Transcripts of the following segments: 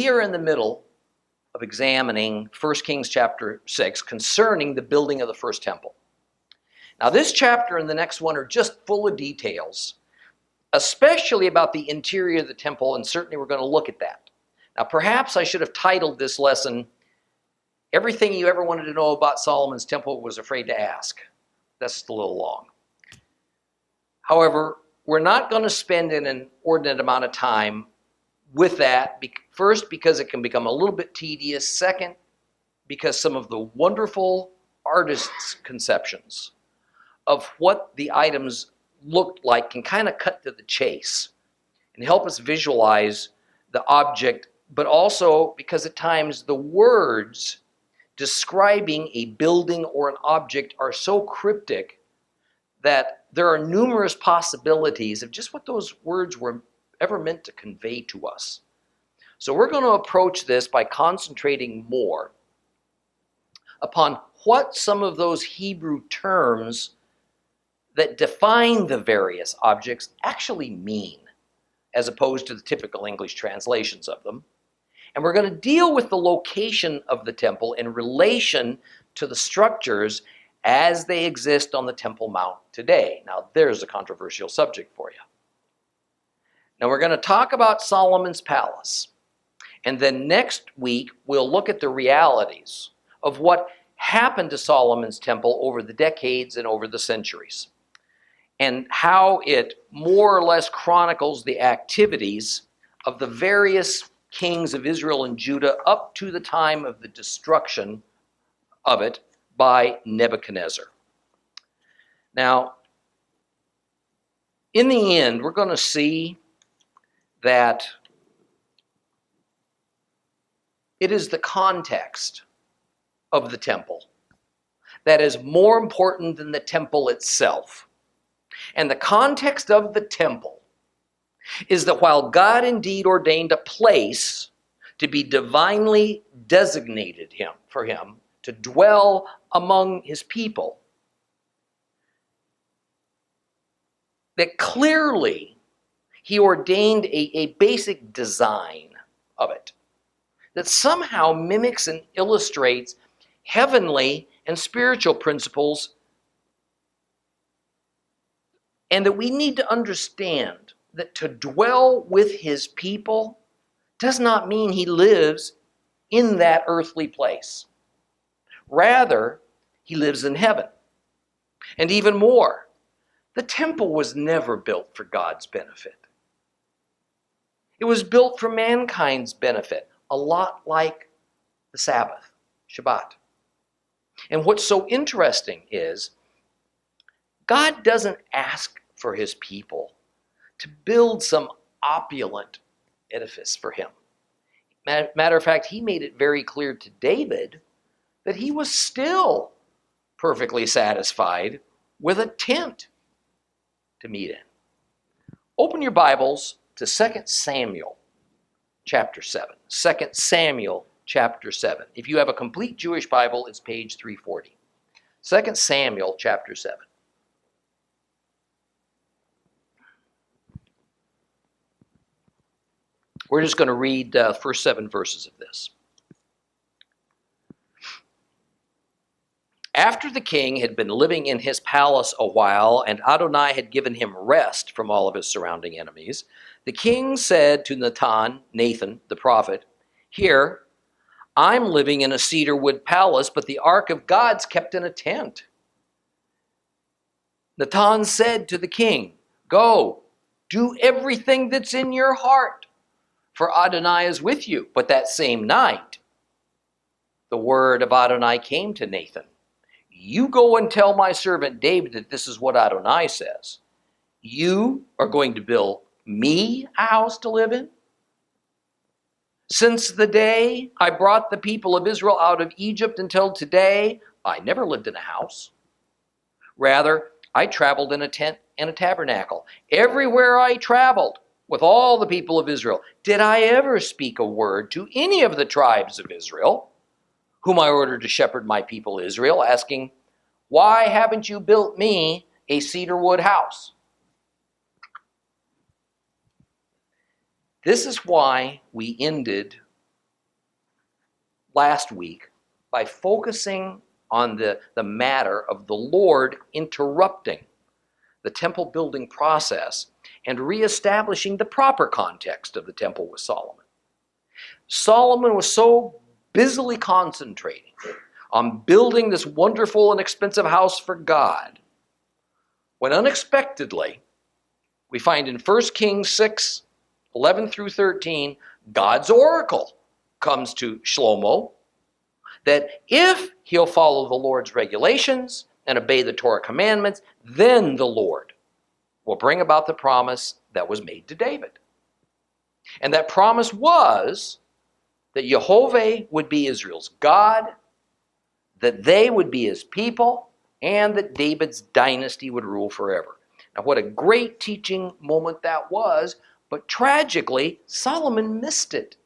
we are in the middle of examining 1 Kings chapter 6 concerning the building of the first temple. Now, this chapter and the next one are just full of details, especially about the interior of the temple, and certainly we're going to look at that. Now, perhaps I should have titled this lesson, Everything You Ever Wanted to Know About Solomon's Temple Was Afraid to Ask. That's just a little long. However, we're not going to spend an inordinate amount of time with that. First, because it can become a little bit tedious. Second, because some of the wonderful artists' conceptions of what the items looked like can kind of cut to the chase and help us visualize the object, but also because at times the words describing a building or an object are so cryptic that there are numerous possibilities of just what those words were ever meant to convey to us. So we're going to approach this by concentrating more upon what some of those Hebrew terms that define the various objects actually mean, as opposed to the typical English translations of them. And we're going to deal with the location of the temple in relation to the structures as they exist on the Temple Mount today. Now, there's a controversial subject for you. Now, we're going to talk about Solomon's palace. And then next week, we'll look at the realities of what happened to Solomon's temple over the decades and over the centuries, and how it more or less chronicles the activities of the various kings of Israel and Judah up to the time of the destruction of it by Nebuchadnezzar. Now, in the end, we're going to see that it is the context of the temple that is more important than the temple itself. And the context of the temple is that while God indeed ordained a place to be divinely designated for him to dwell among his people, that clearly he ordained a basic design of it that somehow mimics and illustrates heavenly and spiritual principles, and that we need to understand that to dwell with his people does not mean he lives in that earthly place. Rather, he lives in heaven. And even more, the temple was never built for God's benefit. It was built for mankind's benefit, a lot like the Sabbath, Shabbat. And what's so interesting is God doesn't ask for his people to build some opulent edifice for him. Matter of fact, he made it very clear to David that he was still perfectly satisfied with a tent to meet in. Open your Bibles to 2 Samuel chapter 7. 2 Samuel chapter 7. If you have a complete Jewish Bible, it's page 340. 2 Samuel chapter 7. We're just going to read the first 7 verses of this. After the king had been living in his palace a while, and Adonai had given him rest from all of his surrounding enemies, the king said to Nathan, the prophet, "Here, I'm living in a cedar wood palace, but the ark of God's kept in a tent." Nathan said to the king, "Go, do everything that's in your heart, for Adonai is with you." But that same night, the word of Adonai came to Nathan. "You go and tell my servant David that this is what Adonai says. You are going to build me a house to live in? Since the day I brought the people of Israel out of Egypt until today, I never lived in a house. Rather, I traveled in a tent and a tabernacle. Everywhere I traveled with all the people of Israel, did I ever speak a word to any of the tribes of Israel, whom I ordered to shepherd my people Israel, asking, 'Why haven't you built me a cedar wood house?' This is why we ended last week by focusing on the matter of the Lord interrupting the temple building process and reestablishing the proper context of the temple with Solomon. Solomon was so busily concentrating on building this wonderful and expensive house for God, when unexpectedly, we find in 1 Kings 6, 11 through 13, God's oracle comes to Shlomo that if he'll follow the Lord's regulations and obey the Torah commandments, then the Lord will bring about the promise that was made to David. And that promise was that Jehovah would be Israel's God, that they would be his people, and that David's dynasty would rule forever. Now, what a great teaching moment that was, but tragically, Solomon missed it.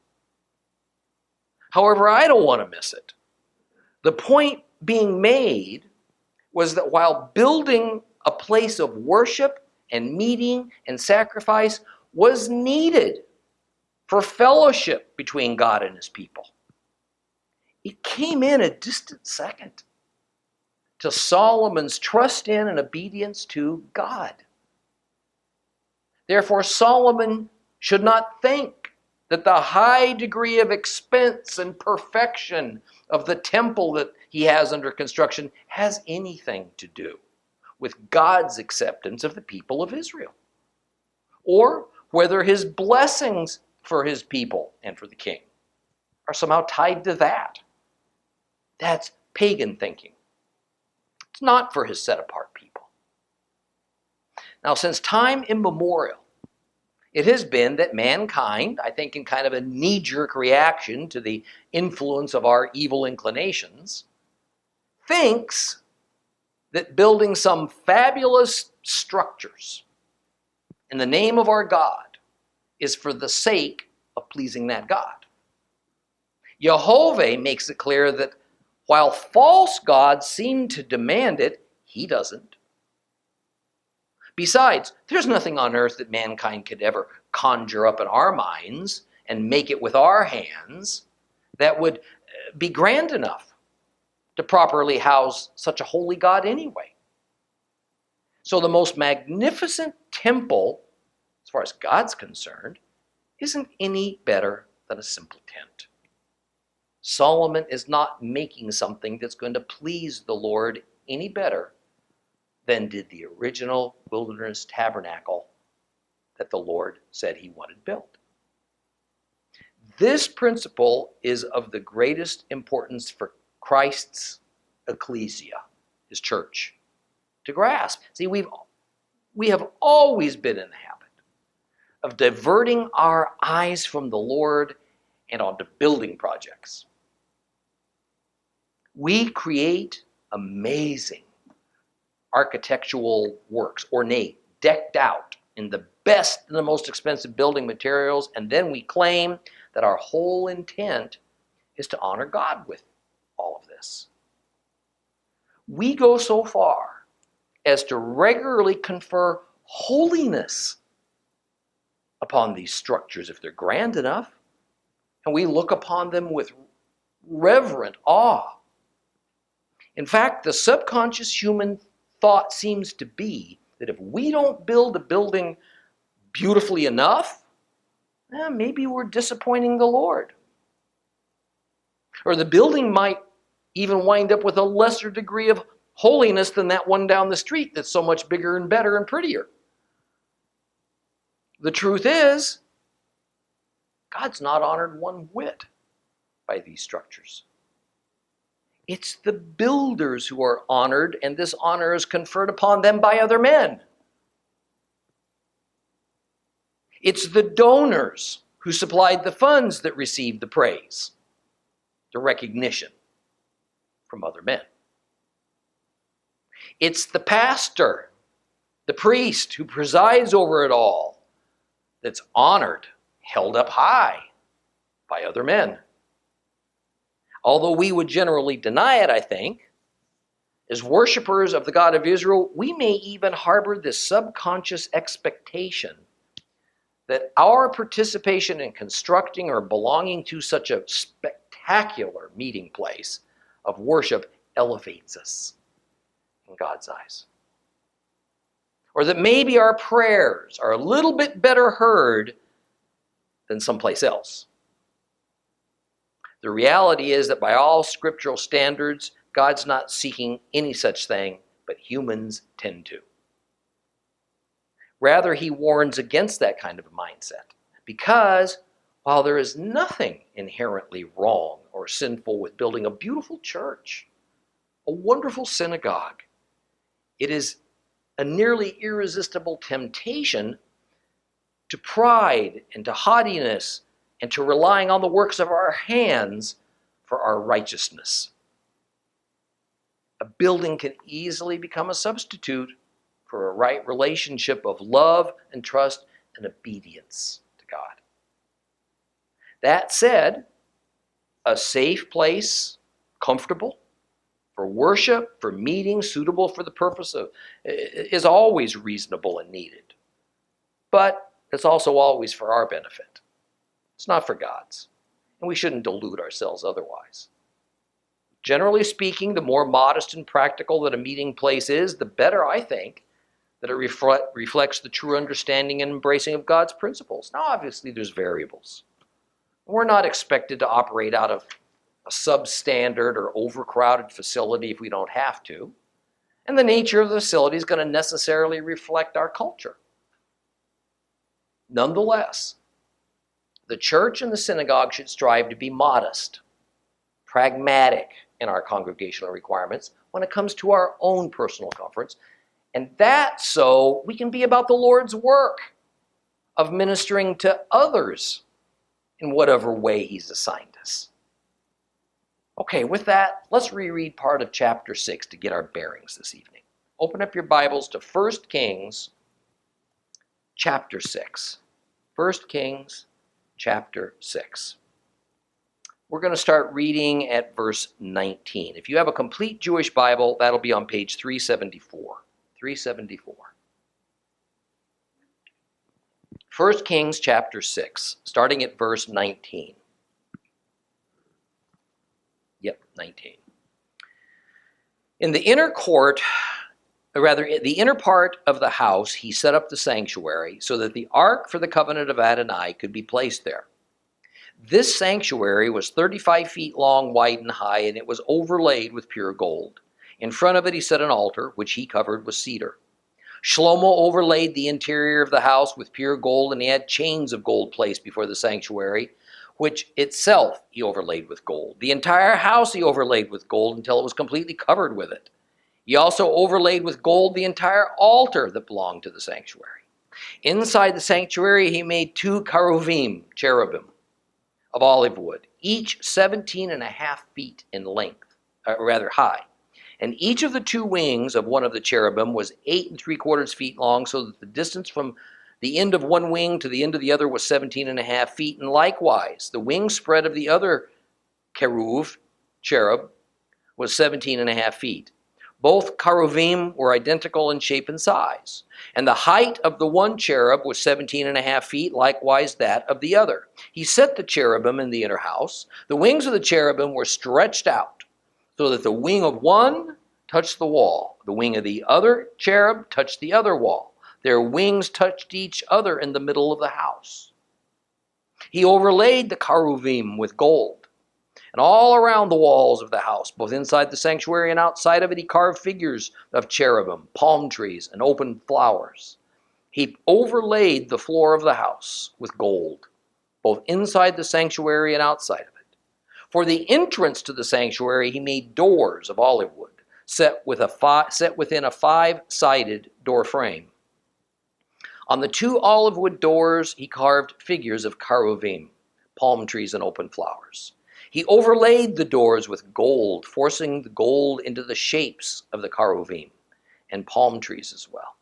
However, I don't want to miss it. The point being made was that while building a place of worship and meeting and sacrifice was needed for fellowship between God and his people, it came in a distant second to Solomon's trust in and obedience to God. Therefore, Solomon should not think that the high degree of expense and perfection of the temple that he has under construction has anything to do with God's acceptance of the people of Israel, or whether his blessings for his people and for the king are somehow tied to that. That's pagan thinking. It's not for his set-apart people. Now, since time immemorial, it has been that mankind, I think in kind of a knee-jerk reaction to the influence of our evil inclinations, thinks that building some fabulous structures in the name of our God is for the sake of pleasing that God. Jehovah makes it clear that while false gods seem to demand it, he doesn't. Besides, there's nothing on earth that mankind could ever conjure up in our minds and make it with our hands that would be grand enough to properly house such a holy God anyway. So the most magnificent temple, as far as God's concerned, isn't any better than a simple tent. Solomon is not making something that's going to please the Lord any better than did the original wilderness tabernacle that the Lord said he wanted built. This principle is of the greatest importance for Christ's ecclesia, his church, to grasp. See, we have always been in the habit of diverting our eyes from the Lord and onto building projects. We create amazing architectural works, ornate, decked out in the best and the most expensive building materials, and then we claim that our whole intent is to honor God with all of this. We go so far as to regularly confer holiness upon these structures if they're grand enough, and we look upon them with reverent awe. In fact, the subconscious human thought seems to be that if we don't build a building beautifully enough, maybe we're disappointing the Lord. Or the building might even wind up with a lesser degree of holiness than that one down the street that's so much bigger and better and prettier. The truth is, God's not honored one whit by these structures. It's the builders who are honored, and this honor is conferred upon them by other men. It's the donors who supplied the funds that received the praise, the recognition from other men. It's the pastor, the priest who presides over it all, that's honored, held up high by other men. Although we would generally deny it, I think, as worshipers of the God of Israel, we may even harbor this subconscious expectation that our participation in constructing or belonging to such a spectacular spectacular meeting place of worship elevates us in God's eyes. Or that maybe our prayers are a little bit better heard than someplace else. The reality is that by all scriptural standards, God's not seeking any such thing, but humans tend to. Rather, he warns against that kind of a mindset, because while there is nothing inherently wrong or sinful with building a beautiful church, a wonderful synagogue, it is a nearly irresistible temptation to pride and to haughtiness and to relying on the works of our hands for our righteousness. A building can easily become a substitute for a right relationship of love and trust and obedience to God. That said, a safe place, comfortable, for worship, for meetings, suitable for the purpose of, is always reasonable and needed. But it's also always for our benefit. It's not for God's. And we shouldn't delude ourselves otherwise. Generally speaking, the more modest and practical that a meeting place is, the better, I think, that it reflects the true understanding and embracing of God's principles. Now, obviously, there's variables. We're not expected to operate out of a substandard or overcrowded facility if we don't have to. And the nature of the facility is going to necessarily reflect our culture. Nonetheless, the church and the synagogue should strive to be modest, pragmatic in our congregational requirements when it comes to our own personal comforts, and that so we can be about the Lord's work of ministering to others in whatever way he's assigned us. Okay, with that, let's reread part of chapter 6 to get our bearings this evening. Open up your Bibles to 1 Kings chapter 6. 1 Kings chapter 6. We're going to start reading at verse 19. If you have a complete Jewish Bible, that'll be on page 374. 374. 1 Kings chapter 6, starting at verse 19. Yep, 19. In the inner court, or rather, the inner part of the house, he set up the sanctuary so that the ark for the covenant of Adonai could be placed there. This sanctuary was 35 feet long, wide, and high, and it was overlaid with pure gold. In front of it he set an altar, which he covered with cedar. Shlomo overlaid the interior of the house with pure gold, and he had chains of gold placed before the sanctuary, which itself he overlaid with gold. The entire house he overlaid with gold until it was completely covered with it. He also overlaid with gold the entire altar that belonged to the sanctuary. Inside the sanctuary he made 2 cherubim, of olive wood, each 17.5 feet in length, high. And each of the 2 wings of one of the cherubim was 8 3/4 feet long, so that the distance from the end of one wing to the end of the other was 17.5 feet. And likewise, the wing spread of the other cherub, was 17.5 feet. Both cherubim were identical in shape and size. And the height of the one cherub was 17.5 feet, likewise that of the other. He set the cherubim in the inner house. The wings of the cherubim were stretched out, so that the wing of one touched the wall. The wing of the other cherub touched the other wall. Their wings touched each other in the middle of the house. He overlaid the cherubim with gold. And all around the walls of the house, both inside the sanctuary and outside of it, he carved figures of cherubim, palm trees, and open flowers. He overlaid the floor of the house with gold, both inside the sanctuary and outside of it. For the entrance to the sanctuary, he made doors of olive wood, set within a 5-sided door frame. On the 2 olive wood doors, he carved figures of cherubim, palm trees, and open flowers. He overlaid the doors with gold, forcing the gold into the shapes of the cherubim and palm trees as well.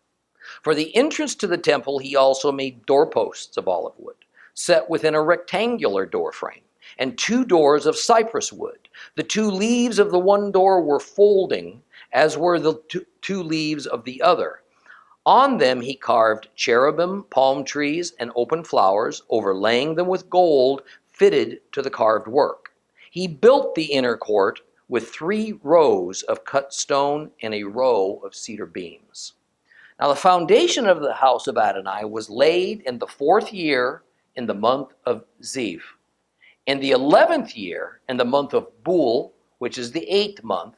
For the entrance to the temple, he also made doorposts of olive wood, set within a rectangular door frame, and 2 doors of cypress wood. The 2 leaves of the one door were folding, as were the 2 leaves of the other. On them he carved cherubim, palm trees, and open flowers, overlaying them with gold fitted to the carved work. He built the inner court with 3 rows of cut stone and a row of cedar beams. Now the foundation of the house of Adonai was laid in the 4th year in the month of Ziv. In the 11th year in the month of Bul, which is the 8th month,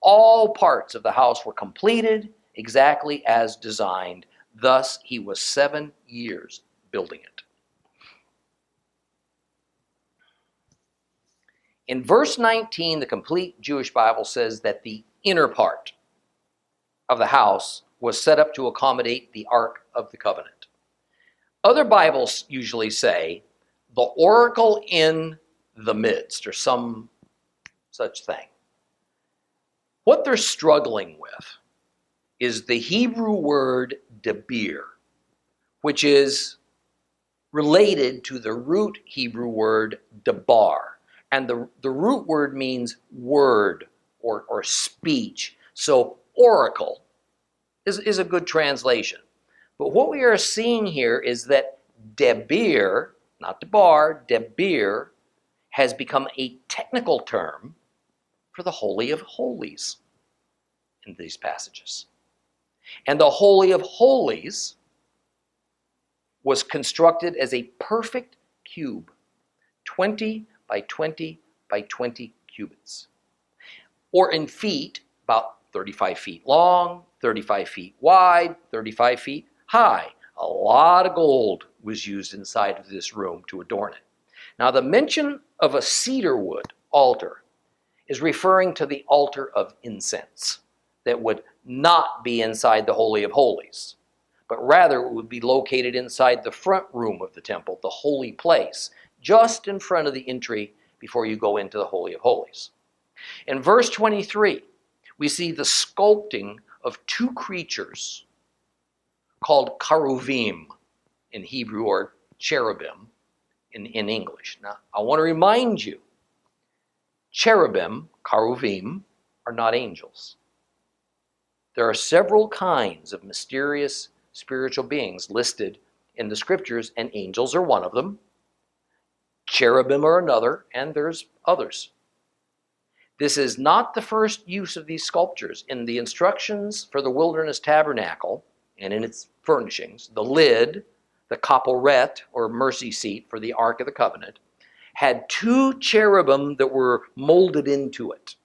all parts of the house were completed exactly as designed. Thus he was 7 years building it. In verse 19, the complete Jewish Bible says that the inner part of the house was set up to accommodate the Ark of the Covenant. Other Bibles usually say the oracle in the midst, or some such thing. What they're struggling with is the Hebrew word debir, which is related to the root Hebrew word debar. And the root word means word or speech. So oracle is a good translation. But what we are seeing here is that debir, not debar, debir, has become a technical term for the Holy of Holies in these passages. And the Holy of Holies was constructed as a perfect cube, 20 by 20 by 20 cubits. Or in feet, about 35 feet long, 35 feet wide, 35 feet high. A lot of gold was used inside of this room to adorn it. Now the mention of a cedar wood altar is referring to the altar of incense that would not be inside the Holy of Holies, but rather it would be located inside the front room of the temple, the holy place, just in front of the entry before you go into the Holy of Holies. In verse 23, we see the sculpting of 2 creatures called cheruvim in Hebrew, or cherubim in English. Now, I want to remind you, cherubim, cheruvim, are not angels. There are several kinds of mysterious spiritual beings listed in the scriptures, and angels are one of them. Cherubim are another, and there's others. This is not the first use of these sculptures. In the instructions for the wilderness tabernacle and in its furnishings, the lid, the kaporet, or mercy seat for the Ark of the Covenant, had 2 cherubim that were molded into it.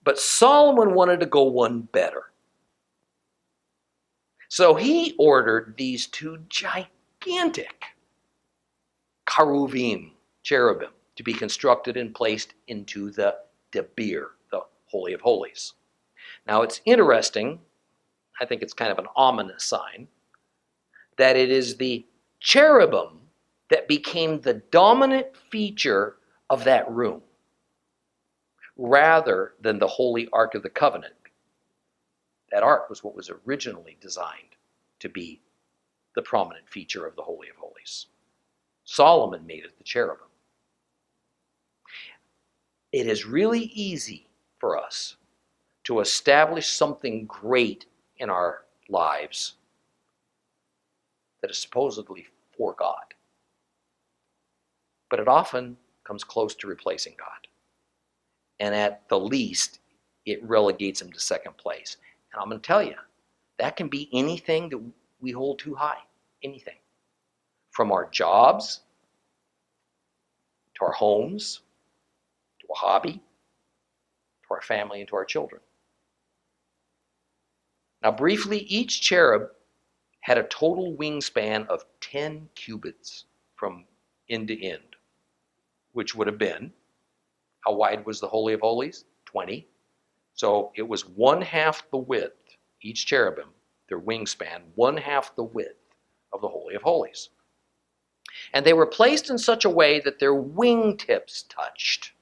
But Solomon wanted to go one better. So he ordered these 2 gigantic cheruvim, cherubim, to be constructed and placed into the debir, the Holy of Holies. Now it's interesting, I think it's kind of an ominous sign, that it is the cherubim that became the dominant feature of that room, rather than the Holy Ark of the Covenant. That ark was what was originally designed to be the prominent feature of the Holy of Holies. Solomon made it the cherubim. It is really easy for us to establish something great in our lives that is supposedly for God. But it often comes close to replacing God. And at the least, it relegates him to second place. And I'm going to tell you, that can be anything that we hold too high. Anything. From our jobs, to our homes, to a hobby, to our family, and to our children. Now briefly, each cherub had a total wingspan of 10 cubits from end to end, which would have been, how wide was the Holy of Holies? 20. So it was 1/2 the width, each cherubim, their wingspan, 1/2 the width of the Holy of Holies. And they were placed in such a way that their wingtips touched.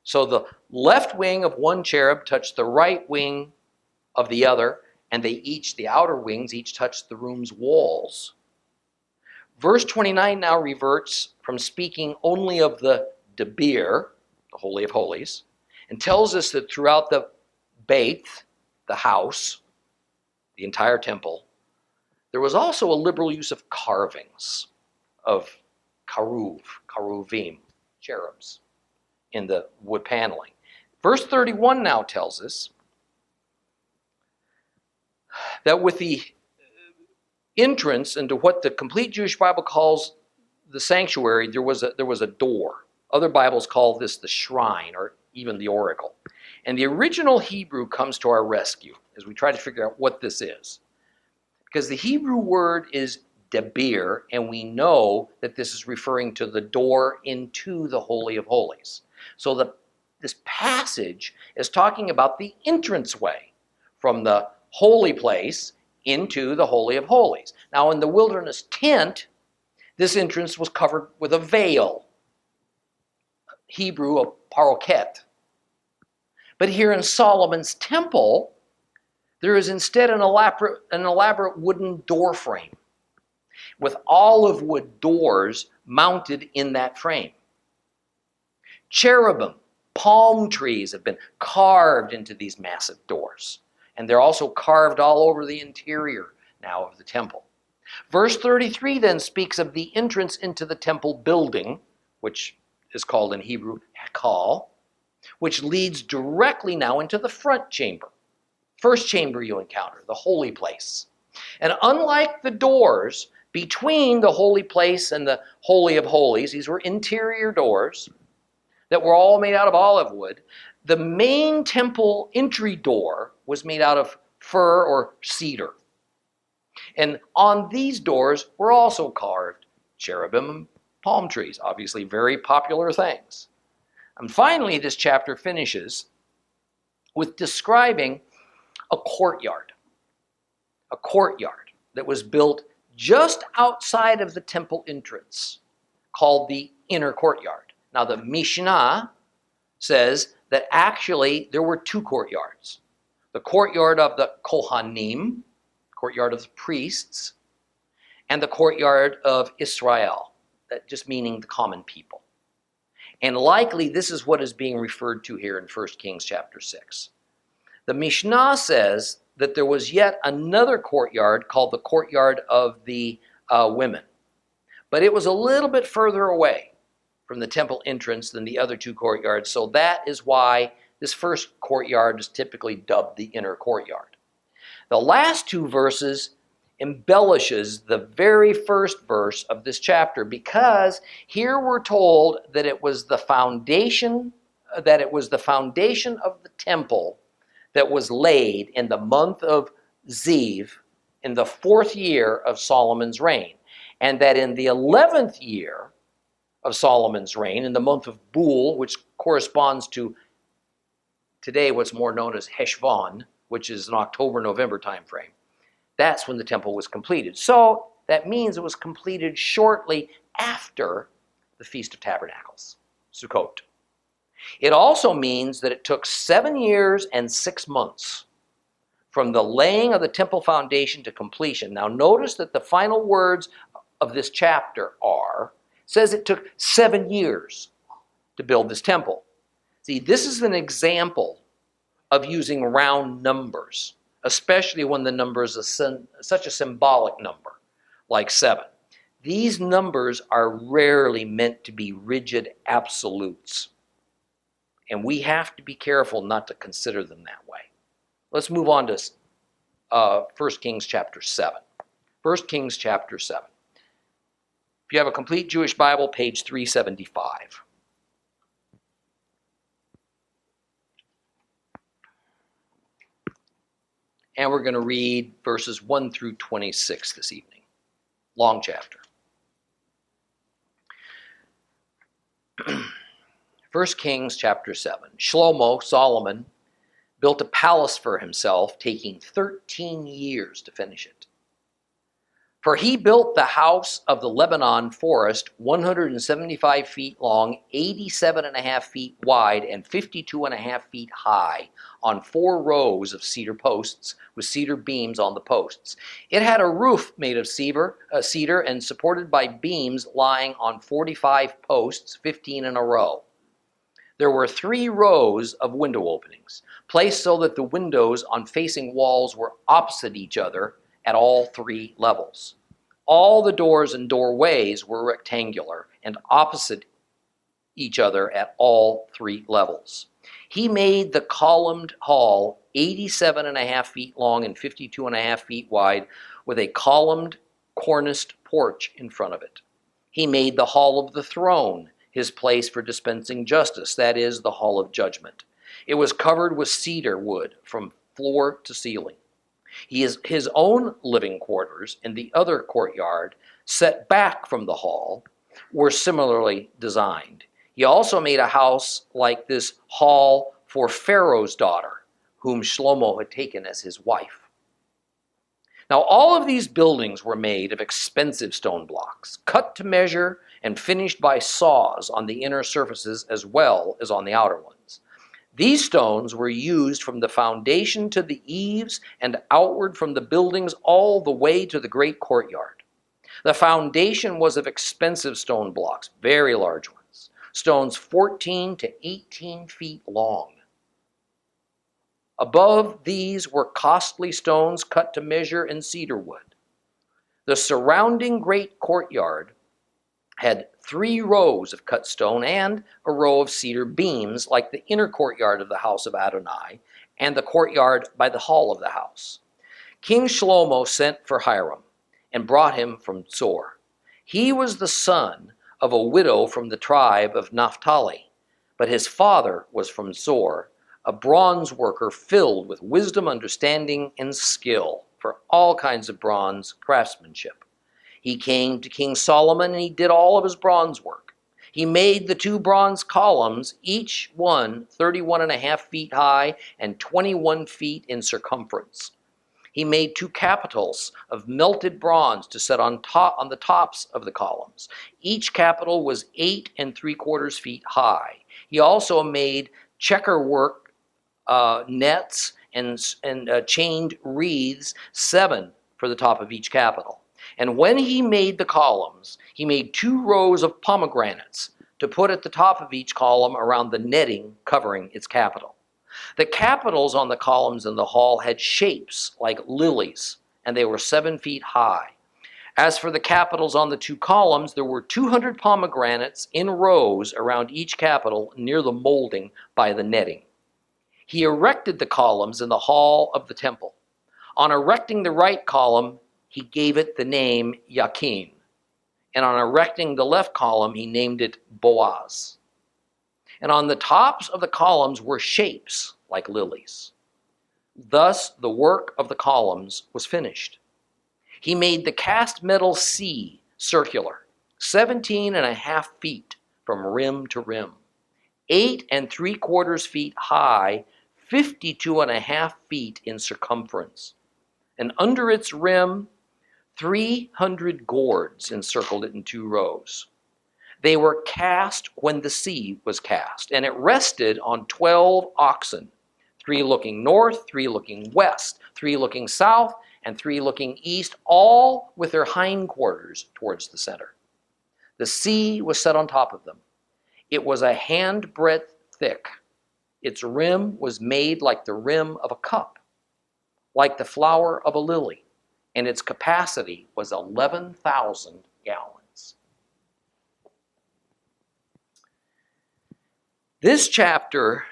So the left wing of one cherub touched the right wing of the other, and the outer wings each touched the room's walls. Verse 29 now reverts from speaking only of the debir, the Holy of Holies, and tells us that throughout the Beit, the house, the entire temple, there was also a liberal use of carvings of cheruvim, cherubs. in the wood paneling. Verse 31 now tells us that with the entrance into what the complete Jewish Bible calls the sanctuary, there was a door. Other Bibles call this the shrine or even the oracle. And the original Hebrew comes to our rescue as we try to figure out what this is. Because the Hebrew word is debir, and we know that this is referring to the door into the Holy of Holies. So this passage is talking about the entranceway from the holy place into the Holy of Holies. Now, in the wilderness tent, this entrance was covered with a veil, Hebrew, a paroket. But here in Solomon's temple, there is instead an elaborate wooden door frame with olive wood doors mounted in that frame. Cherubim, palm trees have been carved into these massive doors, and they're also carved all over the interior now of the temple. Verse 33 then speaks of the entrance into the temple building, which is called in Hebrew Hekal, which leads directly now into the front chamber. First chamber you encounter, the holy place. And unlike the doors between the holy place and the Holy of Holies, these were interior doors that were all made out of olive wood, the main temple entry door was made out of fir or cedar. And on these doors were also carved cherubim and palm trees, obviously very popular things. And finally, this chapter finishes with describing a courtyard that was built just outside of the temple entrance, called the inner courtyard. Now, the Mishnah says that actually there were two courtyards. The courtyard of the Kohanim, courtyard of the priests, and the courtyard of Israel, that just meaning the common people. And likely this is what is being referred to here in 1 Kings chapter 6. The Mishnah says that there was yet another courtyard called the courtyard of the women. But it was a little bit further away from the temple entrance than the other two courtyards. So that is why this first courtyard is typically dubbed the inner courtyard. The last two verses embellishes the very first verse of this chapter, because here we're told that it was the foundation of the temple that was laid in the month of Ziv in the 4th year of Solomon's reign, and that in the 11th year of Solomon's reign, in the month of Bul, which corresponds to today what's more known as Heshvan, which is an October-November time frame, that's when the temple was completed. So that means it was completed shortly after the Feast of Tabernacles, Sukkot. It also means that it took 7 years and 6 months from the laying of the temple foundation to completion. Now notice that the final words of this chapter says it took 7 years to build this temple. See, this is an example of using round numbers, especially when the number is such a symbolic number, like 7. These numbers are rarely meant to be rigid absolutes, and we have to be careful not to consider them that way. Let's move on to 1 Kings chapter 7. 1 Kings chapter 7. If you have a complete Jewish Bible, page 375. And we're going to read verses 1 through 26 this evening. Long chapter. 1 Kings chapter 7. Shlomo, Solomon, built a palace for himself, taking 13 years to finish it. For he built the house of the Lebanon forest, 175 feet long, 87.5 feet wide, and 52.5 feet high, on 4 rows of cedar posts, with cedar beams on the posts. It had a roof made of cedar and supported by beams lying on 45 posts, 15 in a row. There were 3 rows of window openings, placed so that the windows on facing walls were opposite each other at all 3 levels. All the doors and doorways were rectangular and opposite each other at all 3 levels. He made the columned hall 87.5 feet long and 52.5 feet wide, with a columned corniced porch in front of it. He made the hall of the throne, his place for dispensing justice, that is, the hall of judgment. It was covered with cedar wood from floor to ceiling. His own living quarters in the other courtyard, set back from the hall, were similarly designed. He also made a house like this hall for Pharaoh's daughter, whom Shlomo had taken as his wife. Now, all of these buildings were made of expensive stone blocks, cut to measure and finished by saws on the inner surfaces as well as on the outer ones. These stones were used from the foundation to the eaves and outward from the buildings all the way to the great courtyard. The foundation was of expensive stone blocks, very large ones, stones 14 to 18 feet long. Above these were costly stones cut to measure in cedar wood. The surrounding great courtyard had 3 rows of cut stone and a row of cedar beams, like the inner courtyard of the house of Adonai and the courtyard by the hall of the house. King Shlomo sent for Hiram and brought him from Tzor. He was the son of a widow from the tribe of Naphtali, but his father was from Tzor, a bronze worker filled with wisdom, understanding, and skill for all kinds of bronze craftsmanship. He came to King Solomon and he did all of his bronze work. He made the 2 bronze columns, each one 31.5 feet high and 21 feet in circumference. He made 2 capitals of melted bronze to set on the tops of the columns. Each capital was 8 3/4 feet high. He also made checkerwork nets and chained wreaths, 7 for the top of each capital. And when he made the columns, he made 2 rows of pomegranates to put at the top of each column around the netting covering its capital. The capitals on the columns in the hall had shapes like lilies, and they were 7 feet high. As for the capitals on the 2 columns, there were 200 pomegranates in rows around each capital near the molding by the netting. He erected the columns in the hall of the temple. On erecting the right column, he gave it the name Yakin. And on erecting the left column, he named it Boaz. And on the tops of the columns were shapes like lilies. Thus, the work of the columns was finished. He made the cast metal sea circular, 17.5 feet from rim to rim, 8 3/4 feet high, 52.5 feet in circumference. And under its rim, 300 gourds encircled it in 2 rows. They were cast when the sea was cast, and it rested on 12 oxen, 3 looking north, 3 looking west, 3 looking south, and 3 looking east, all with their hindquarters towards the center. The sea was set on top of them. It was a handbreadth thick. Its rim was made like the rim of a cup, like the flower of a lily, and its capacity was 11,000 gallons. This chapter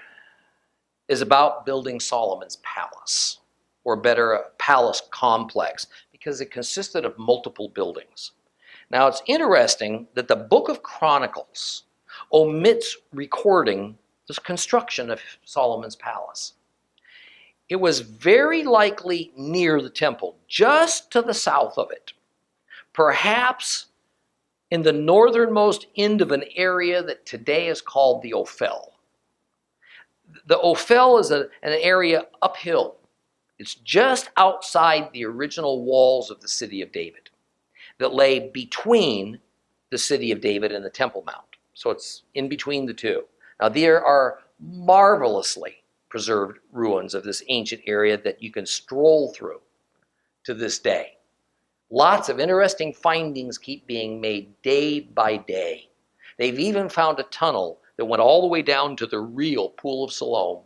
is about building Solomon's palace, or better, a palace complex, because it consisted of multiple buildings. Now, it's interesting that the book of Chronicles omits recording the construction of Solomon's palace. It was very likely near the temple, just to the south of it, perhaps in the northernmost end of an area that today is called the Ophel. The Ophel is an area uphill. It's just outside the original walls of the city of David that lay between the city of David and the Temple Mount. So it's in between the two. Now, there are marvelously preserved ruins of this ancient area that you can stroll through to this day. Lots of interesting findings keep being made day by day. They've even found a tunnel that went all the way down to the real Pool of Siloam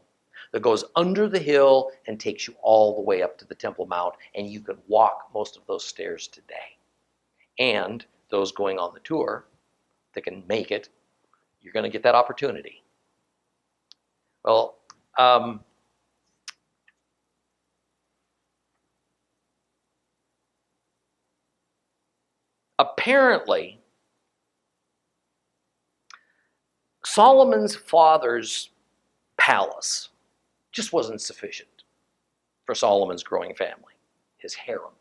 that goes under the hill and takes you all the way up to the Temple Mount, and you can walk most of those stairs today. And those going on the tour that can make it, You're going to get that opportunity. Well, apparently, Solomon's father's palace just wasn't sufficient for Solomon's growing family, his harem,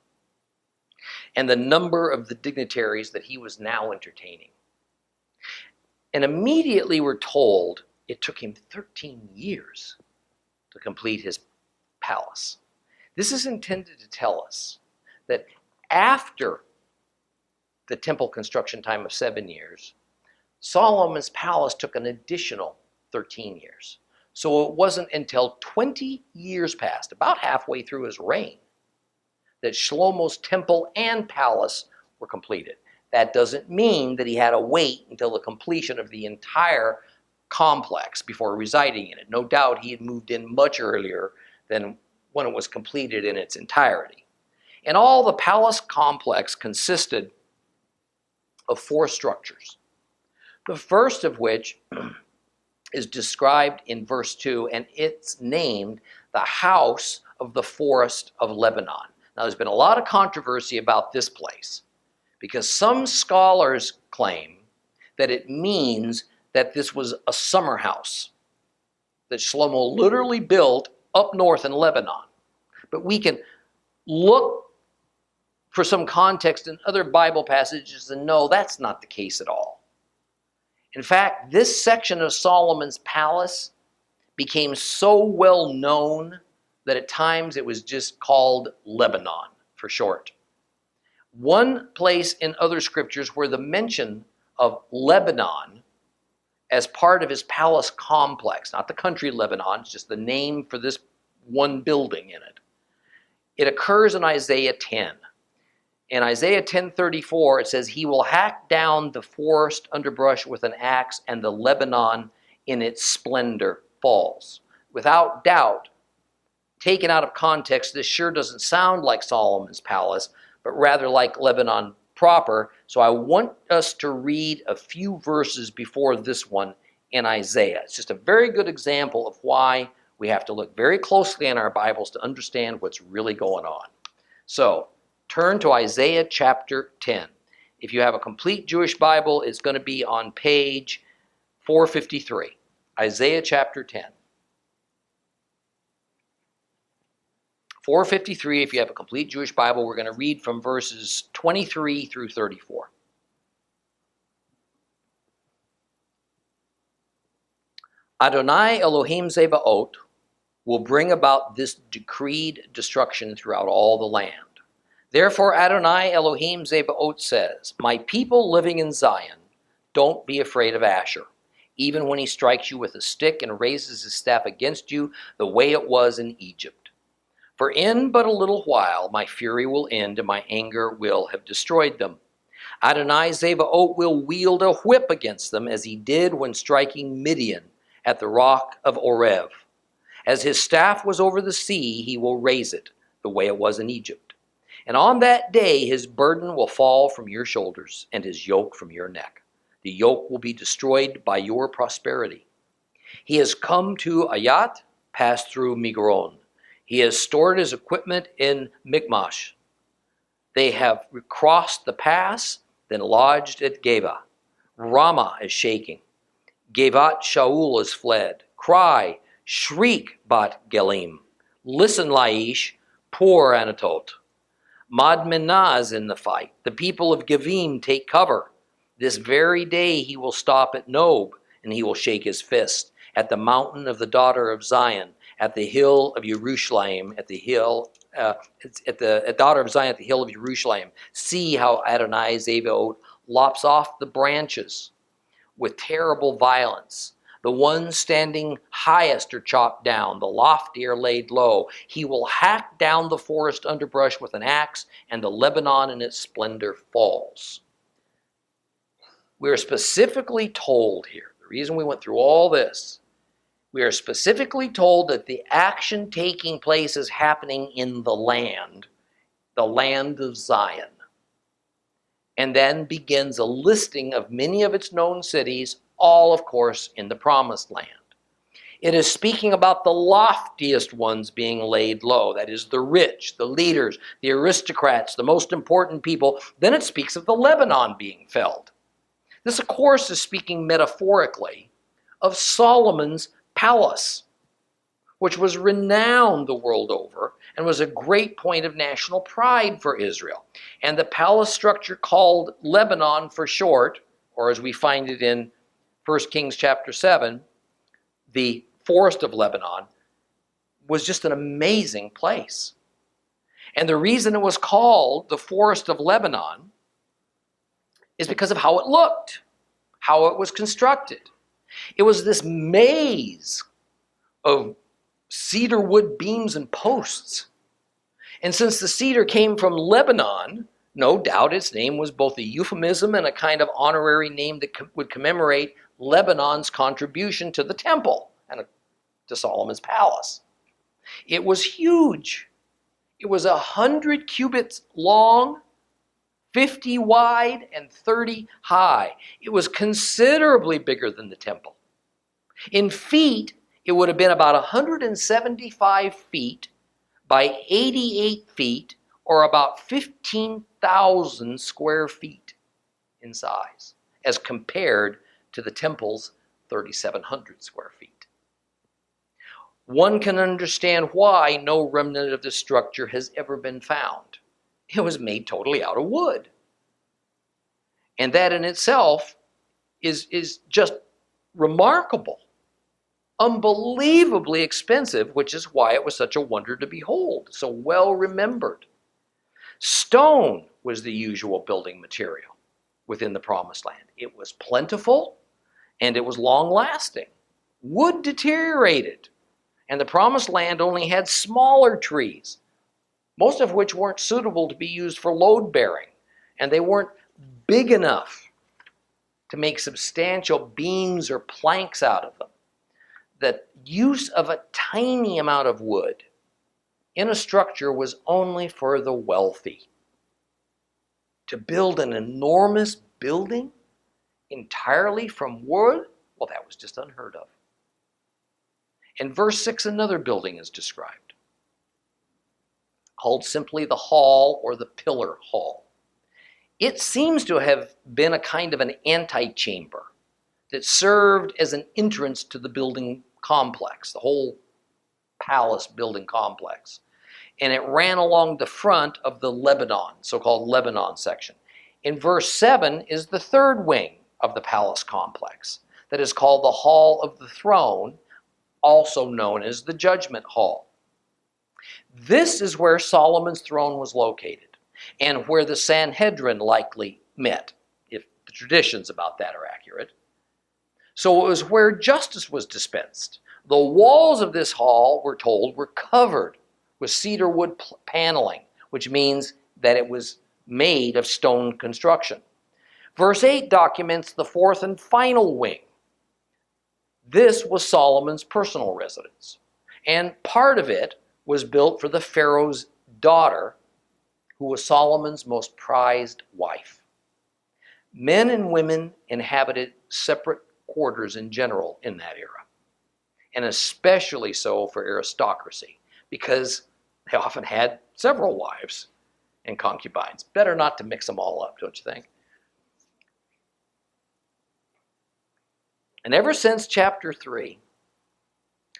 and the number of the dignitaries that he was now entertaining. And immediately we're told it took him 13 years to complete his palace. This is intended to tell us that after the temple construction time of 7 years, Solomon's palace took an additional 13 years. So it wasn't until 20 years passed, about halfway through his reign, that Shlomo's temple and palace were completed. That doesn't mean that he had to wait until the completion of the entire complex before residing in it. No doubt he had moved in much earlier than when it was completed in its entirety. And all the palace complex consisted of 4 structures. The first of which is described in verse 2, and it's named the House of the Forest of Lebanon. Now, there's been a lot of controversy about this place because some scholars claim that it means that this was a summer house that Shlomo literally built up north in Lebanon. But we can look for some context in other Bible passages and know that's not the case at all. In fact, this section of Solomon's palace became so well known that at times it was just called Lebanon for short. One place in other scriptures where the mention of Lebanon as part of his palace complex, not the country Lebanon, it's just the name for this one building in it. It occurs in Isaiah 10. In Isaiah 10:34, it says, "He will hack down the forest underbrush with an axe, and the Lebanon in its splendor falls." Without doubt, taken out of context, this sure doesn't sound like Solomon's palace, but rather like Lebanon proper. So I want us to read a few verses before this one in Isaiah. It's just a very good example of why we have to look very closely in our Bibles to understand what's really going on. So, turn to Isaiah chapter 10. If you have a complete Jewish Bible, it's going to be on page 453. Isaiah chapter 10. 453, if you have a complete Jewish Bible, we're going to read from verses 23 through 34. Adonai Elohim Zebaot will bring about this decreed destruction throughout all the land. Therefore, Adonai Elohim Zebaot says, "My people living in Zion, don't be afraid of Asher, even when he strikes you with a stick and raises his staff against you the way it was in Egypt. For in but a little while my fury will end and my anger will have destroyed them. Adonai Zebaot will wield a whip against them as he did when striking Midian at the rock of Oreb. As his staff was over the sea, he will raise it the way it was in Egypt. And on that day his burden will fall from your shoulders and his yoke from your neck. The yoke will be destroyed by your prosperity. He has come to Ayat, passed through Migron. He has stored his equipment in Michmash. They have crossed the pass, then lodged at Geba. Ramah is shaking. Gevat Shaul is fled. Cry, shriek, Bat Gelim. Listen, Laish, poor Anatot. Madmenah is in the fight. The people of Givim take cover. This very day he will stop at Nob, and he will shake his fist at the mountain of the daughter of Zion, at the hill of Jerusalem, at the daughter of Zion, at the hill of Jerusalem. See how Adonai Zebaot lops off the branches with terrible violence. The ones standing highest are chopped down, the lofty are laid low. He will hack down the forest underbrush with an axe, and the Lebanon in its splendor falls. We are specifically told here, the reason we went through all this, we are specifically told that the action taking place is happening in the land of Zion. And then begins a listing of many of its known cities, all, of course, in the Promised Land. It is speaking about the loftiest ones being laid low, that is, the rich, the leaders, the aristocrats, the most important people. Then it speaks of the Lebanon being felled. This, of course, is speaking metaphorically of Solomon's palace, which was renowned the world over and was a great point of national pride for Israel. And the palace structure called Lebanon for short, or as we find it in 1 Kings chapter 7, the forest of Lebanon, was just an amazing place. And the reason it was called the forest of Lebanon is because of how it looked, how it was constructed. It was this maze of cedar wood beams and posts. And since the cedar came from Lebanon, no doubt its name was both a euphemism and a kind of honorary name that would commemorate Lebanon's contribution to the temple and to Solomon's palace. It was huge. It was 100 cubits long, 50 wide, and 30 high. It was considerably bigger than the temple. In feet, it would have been about 175 feet by 88 feet, or about 15,000 square feet in size, as compared to the temple's 3,700 square feet. One can understand why no remnant of the structure has ever been found. It was made totally out of wood. And that in itself is just remarkable. Unbelievably expensive, which is why it was such a wonder to behold, so well remembered. Stone was the usual building material within the Promised Land. It was plentiful and it was long-lasting. Wood deteriorated, and the Promised Land only had smaller trees, most of which weren't suitable to be used for load-bearing, and they weren't big enough to make substantial beams or planks out of them. The use of a tiny amount of wood in a structure was only for the wealthy. To build an enormous building entirely from wood, well, that was just unheard of. In verse 6, another building is described, called simply the hall or the pillar hall. It seems to have been a kind of an antechamber that served as an entrance to the building complex, the whole palace building complex. And it ran along the front of the Lebanon, so-called Lebanon section. In verse 7 is the third wing of the palace complex that is called the Hall of the Throne, also known as the Judgment Hall. This is where Solomon's throne was located and where the Sanhedrin likely met, if the traditions about that are accurate. So it was where justice was dispensed. The walls of this hall, we're told, were covered with cedar wood paneling, which means that it was made of stone construction. Verse 8 documents the fourth and final wing. This was Solomon's personal residence, and part of it was built for the Pharaoh's daughter, who was Solomon's most prized wife. Men and women inhabited separate quarters in general in that era, and especially so for aristocracy, because they often had several wives and concubines. Better not to mix them all up, don't you think? And ever since chapter 3,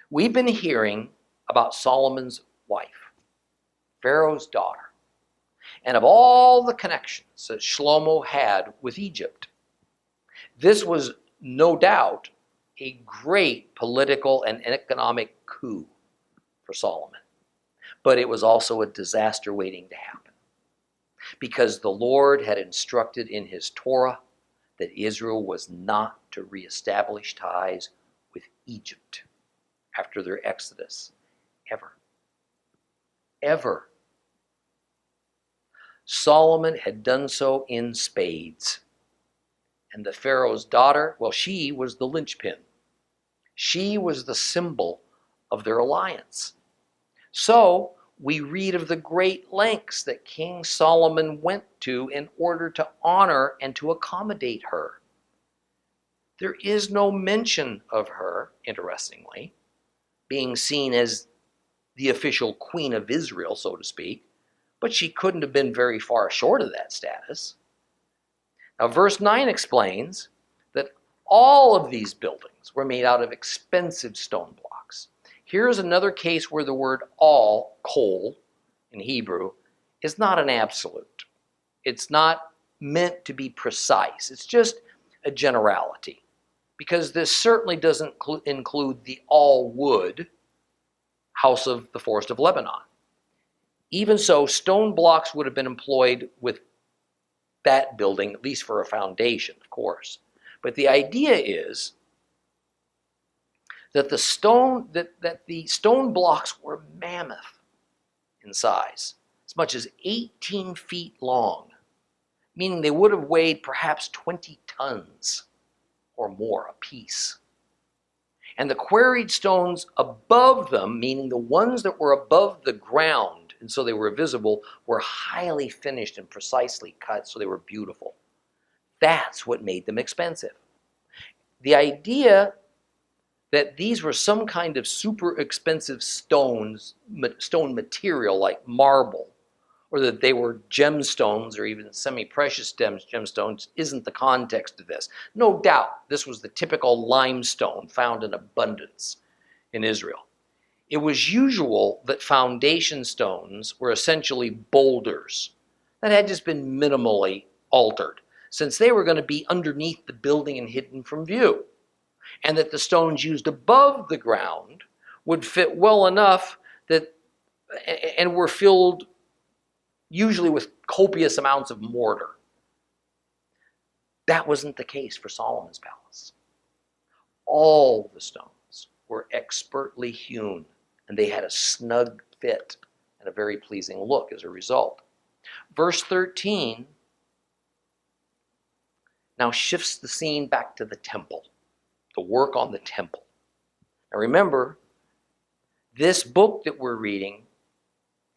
we've been hearing about Solomon's wife, Pharaoh's daughter, and of all the connections that Shlomo had with Egypt. This was no doubt a great political and economic coup for Solomon. But it was also a disaster waiting to happen, because the Lord had instructed in his Torah that Israel was not to reestablish ties with Egypt after their exodus, ever. Ever. Solomon had done so in spades. And the Pharaoh's daughter, well, she was the linchpin. She was the symbol of their alliance. So we read of the great lengths that King Solomon went to in order to honor and to accommodate her. There is no mention of her, interestingly, being seen as the official queen of Israel, so to speak, but she couldn't have been very far short of that status. Now, verse 9 explains that all of these buildings were made out of expensive stone blocks. Here's another case where the word all, kol, in Hebrew, is not an absolute. It's not meant to be precise. It's just a generality, because this certainly doesn't include the all wood house of the Forest of Lebanon. Even so, stone blocks would have been employed with that building, at least for a foundation, of course. But the idea is that the stone blocks were mammoth in size, as much as 18 feet long, meaning they would have weighed perhaps 20 tons or more apiece. And the quarried stones above them, meaning the ones that were above the ground, and so they were visible, were highly finished and precisely cut, so they were beautiful. That's what made them expensive. The idea that these were some kind of super expensive stone material like marble, or that they were gemstones or even semi-precious gemstones, isn't the context of this. No doubt this was the typical limestone found in abundance in Israel. It was usual that foundation stones were essentially boulders that had just been minimally altered, since they were going to be underneath the building and hidden from view, and that the stones used above the ground would fit well enough that, and were filled usually with copious amounts of mortar. That wasn't the case for Solomon's palace. All the stones were expertly hewn, and they had a snug fit and a very pleasing look as a result. Verse 13 now shifts the scene back to the temple, the work on the temple. Now remember, this book that we're reading,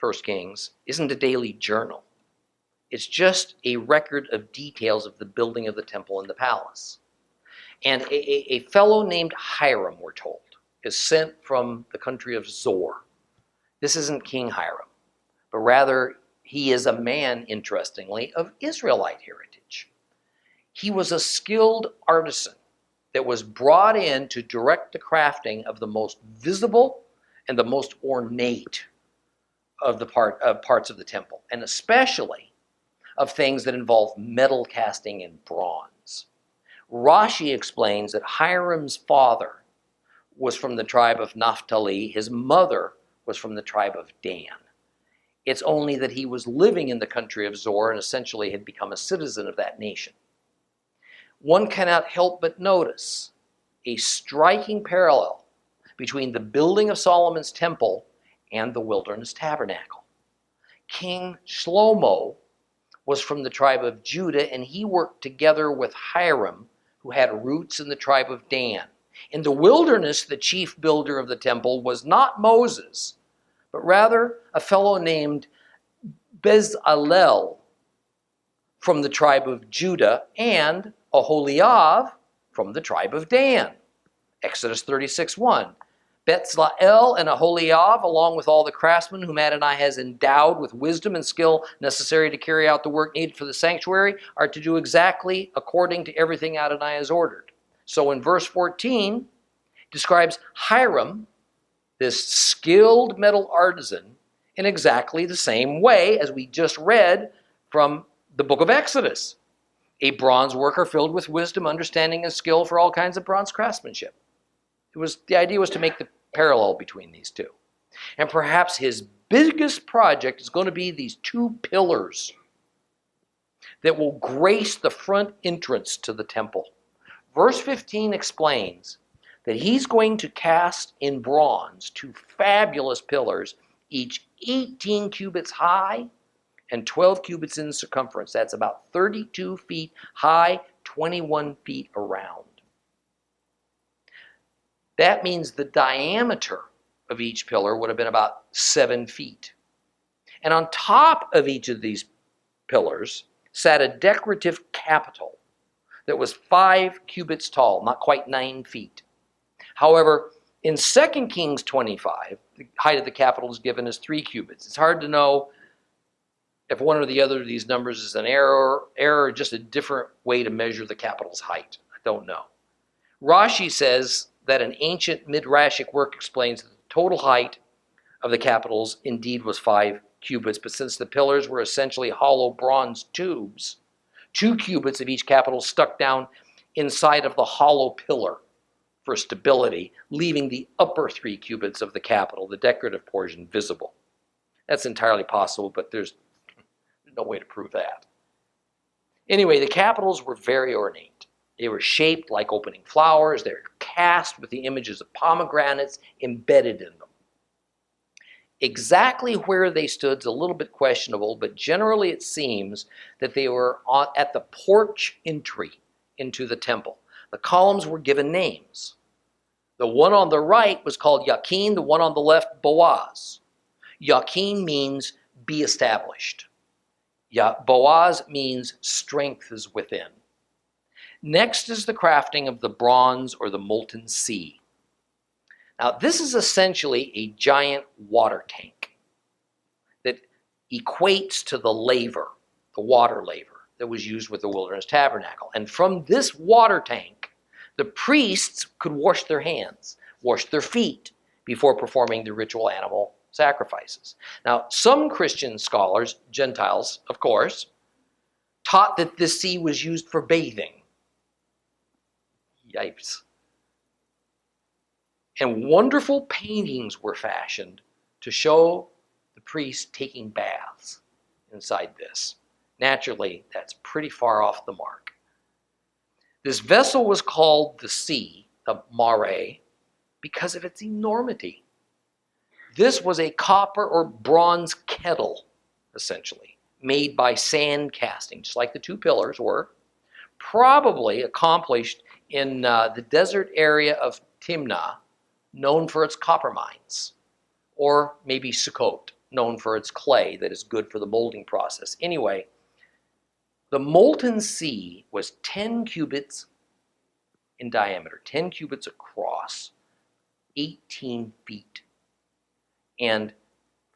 1 Kings, isn't a daily journal. It's just a record of details of the building of the temple and the palace. And a fellow named Hiram, we're told, is sent from the country of Zor. This isn't King Hiram, but rather he is a man, interestingly, of Israelite heritage. He was a skilled artisan that was brought in to direct the crafting of the most visible and the most ornate of the parts of the temple, and especially of things that involve metal casting and bronze. Rashi explains that Hiram's father was from the tribe of Naphtali. His mother was from the tribe of Dan. It's only that he was living in the country of Zor and essentially had become a citizen of that nation. One cannot help but notice a striking parallel between the building of Solomon's temple and the wilderness tabernacle. King Shlomo was from the tribe of Judah, and he worked together with Hiram, who had roots in the tribe of Dan. In the wilderness, the chief builder of the temple was not Moses, but rather a fellow named Bezalel from the tribe of Judah, and Aholiab from the tribe of Dan. Exodus 36:1. Bezalel and Aholiab, along with all the craftsmen whom Adonai has endowed with wisdom and skill necessary to carry out the work needed for the sanctuary, are to do exactly according to everything Adonai has ordered. So in verse 14, describes Hiram, this skilled metal artisan, in exactly the same way as we just read from the book of Exodus. A bronze worker filled with wisdom, understanding, and skill for all kinds of bronze craftsmanship. The idea was to make the parallel between these two. And perhaps his biggest project is going to be these two pillars that will grace the front entrance to the temple. Verse 15 explains that he's going to cast in bronze two fabulous pillars, each 18 cubits high and 12 cubits in circumference. That's about 32 feet high, 21 feet around. That means the diameter of each pillar would have been about 7 feet. And on top of each of these pillars sat a decorative capital that was 5 cubits tall, not quite 9 feet. However, in 2 Kings 25, the height of the capital is given as 3 cubits. It's hard to know if one or the other of these numbers is an error or just a different way to measure the capital's height. I don't know. Rashi says that an ancient midrashic work explains that the total height of the capitals indeed was 5 cubits, but since the pillars were essentially hollow bronze tubes, 2 cubits of each capital stuck down inside of the hollow pillar for stability, leaving the upper 3 cubits of the capital, the decorative portion, visible. That's entirely possible, but there's no way to prove that. Anyway, the capitals were very ornate. They were shaped like opening flowers. They were cast with the images of pomegranates embedded in them. Exactly where they stood is a little bit questionable, but generally it seems that they were at the porch entry into the temple. The columns were given names. The one on the right was called Yakin, the one on the left, Boaz. Yakin means be established. Boaz means strength is within. Next is the crafting of the bronze or the molten sea. Now, this is essentially a giant water tank that equates to the laver, the water laver that was used with the wilderness tabernacle. And from this water tank, the priests could wash their hands, wash their feet before performing the ritual animal sacrifices. Now, some Christian scholars, Gentiles, of course, taught that this sea was used for bathing. Yipes. And wonderful paintings were fashioned to show the priests taking baths inside this. Naturally, that's pretty far off the mark. This vessel was called the sea, the mare, because of its enormity. This was a copper or bronze kettle, essentially, made by sand casting, just like the 2 pillars were, probably accomplished in the desert area of Timnah, known for its copper mines, or maybe Sukkot, known for its clay that is good for the molding process. Anyway, the molten sea was 10 cubits in diameter, 10 cubits across, 18 feet, and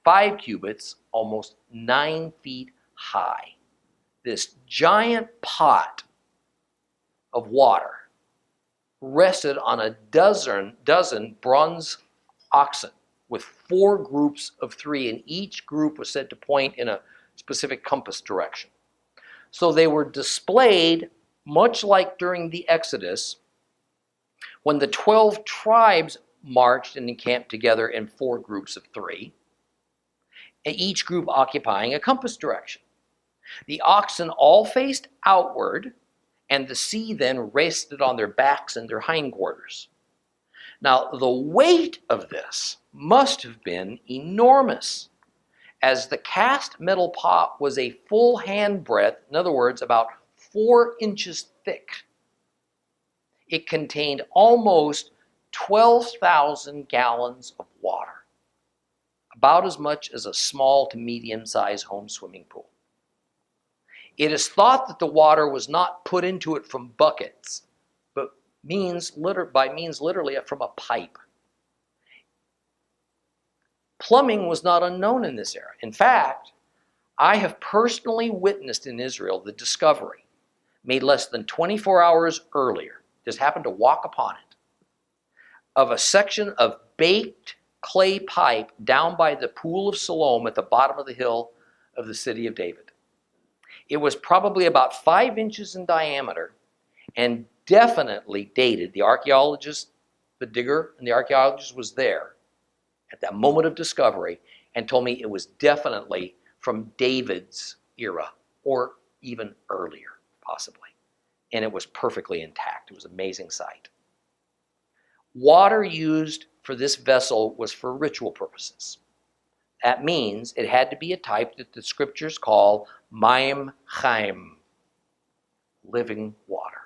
5 cubits, almost 9 feet high. This giant pot of water rested on a dozen bronze oxen with 4 groups of 3, and each group was said to point in a specific compass direction. So they were displayed much like during the Exodus when the 12 tribes marched and encamped together in 4 groups of 3, and each group occupying a compass direction. The oxen all faced outward, and the sea then rested on their backs and their hindquarters. Now, the weight of this must have been enormous, as the cast metal pot was a full handbreadth, in other words, about 4 inches thick. It contained almost 12,000 gallons of water, about as much as a small to medium-sized home swimming pool. It is thought that the water was not put into it from buckets, but by means literally from a pipe. Plumbing was not unknown in this era. In fact, I have personally witnessed in Israel the discovery, made less than 24 hours earlier, just happened to walk upon it, of a section of baked clay pipe down by the pool of Siloam at the bottom of the hill of the city of David. It was probably about 5 inches in diameter and definitely dated. The archaeologist, the digger, and the archaeologist was there at that moment of discovery and told me it was definitely from David's era or even earlier, possibly. And it was perfectly intact. It was an amazing sight. Water used for this vessel was for ritual purposes. That means it had to be a type that the scriptures call Mayim Chaim, living water.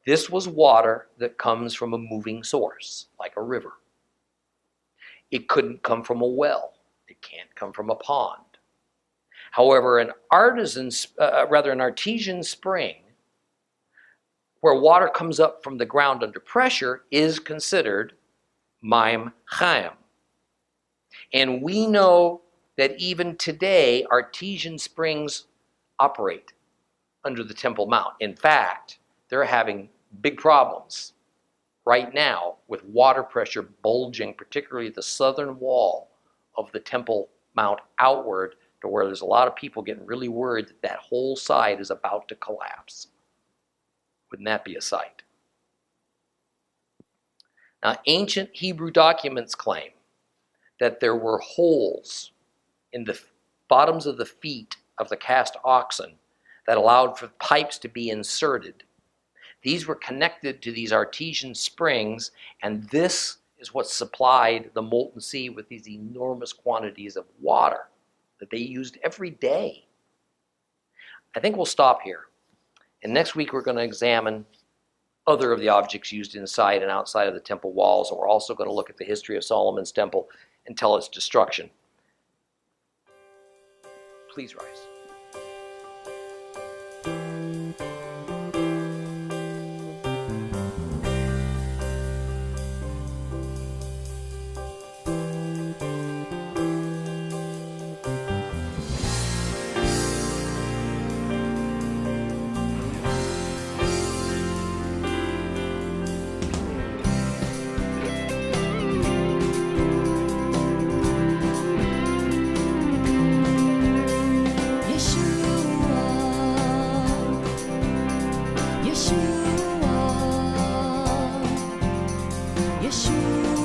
This was water that comes from a moving source, like a river. It couldn't come from a well. It can't come from a pond. However, an artesian spring, where water comes up from the ground under pressure, is considered Maim Chaim. And we know that even today, artesian springs operate under the Temple Mount. In fact, they're having big problems right now with water pressure bulging, particularly the southern wall of the Temple Mount outward, to where there's a lot of people getting really worried that that whole side is about to collapse. Wouldn't that be a sight? Now, ancient Hebrew documents claim that there were holes in the bottoms of the feet of the cast oxen that allowed for pipes to be inserted. These were connected to these artesian springs, and this is what supplied the molten sea with these enormous quantities of water that they used every day. I think we'll stop here. And next week we're going to examine other of the objects used inside and outside of the temple walls, and we're also going to look at the history of Solomon's temple until its destruction. Please rise. Yeshua.